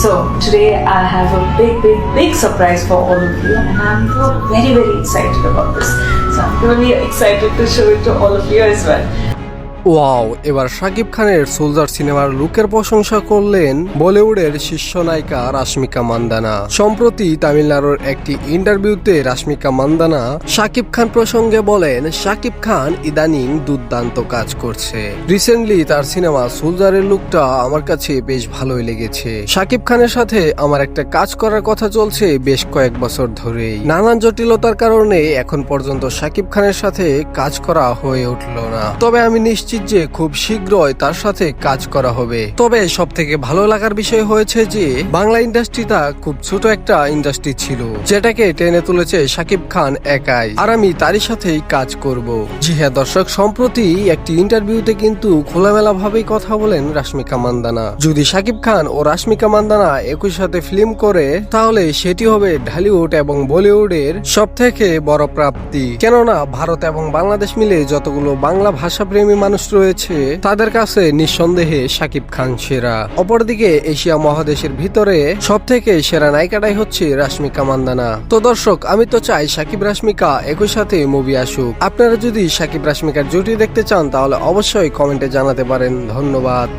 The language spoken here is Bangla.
So today I have a big surprise for all of you, and I'm very excited about this. So I'm really excited to show it to all of you as well. Wow, এবার শাকিব খানের সোলজার সিনেমার লুকের প্রশংসা করলেন বলিউডের শীর্ষ নায়িকা রাশমিকা মান্দানা। সম্প্রতি তামিলনাড়ুর একটি ইন্টারভিউতে রাশমিকা মান্দানা শাকিব খান প্রসঙ্গে বলেন, শাকিব খান ইদানিং দুর্দান্ত কাজ করছে। রিসেন্টলি তার সিনেমা সোলজারের লুকটা আমার কাছে বেশ ভালোই লেগেছে। শাকিব খানের সাথে আমার একটা কাজ করার কথা চলছে বেশ কয়েক বছর ধরেই। নানান জটিলতার কারণে এখন পর্যন্ত শাকিব খানের সাথে কাজ করা হয়ে উঠল না, তবে আমি নিশ্চিত যে খুব শীঘ্রই তার সাথে কাজ করা হবে। তবে সব থেকে ভালো লাগার বিষয় হয়েছে যে বাংলা ইন্ডাস্ট্রিটা খুব ছোট একটা ইন্ডাস্ট্রি ছিল, যেটাকে টেনে তুলেছে শাকিব খান একাই, আর আমি তারই সাথেই কাজ করব। জি হ্যাঁ দর্শক, সম্প্রতি একটি ইন্টারভিউতে কিন্তু খোলামেলা ভাবেই কথা বলেন রাশমিকা মান্দানা। যদি শাকিব খান ও রাশমিকা মান্দানা একই সাথে ফিল্ম করে, তাহলে সেটি হবে ঢালিউড এবং বলিউডের সব থেকে বড় প্রাপ্তি। কেননা ভারত এবং বাংলাদেশ মিলে যতগুলো বাংলা ভাষাপ্রেমী মানুষ রয়েছে, তাদের কাছে নিঃসন্দেহে শাকিব খান সেরা। অপরদিকে এশিয়া মহাদেশের ভিতরে সব থেকে সেরা নায়িকাটাই হচ্ছে রাশমিকা মান্দানা। তো দর্শক, আমি তো চাই শাকিব রাশমিকা একই সাথে মুভি আসুক। আপনারা যদি শাকিব রাশমিকার জুটি দেখতে চান, তাহলে অবশ্যই কমেন্টে জানাতে পারেন। ধন্যবাদ।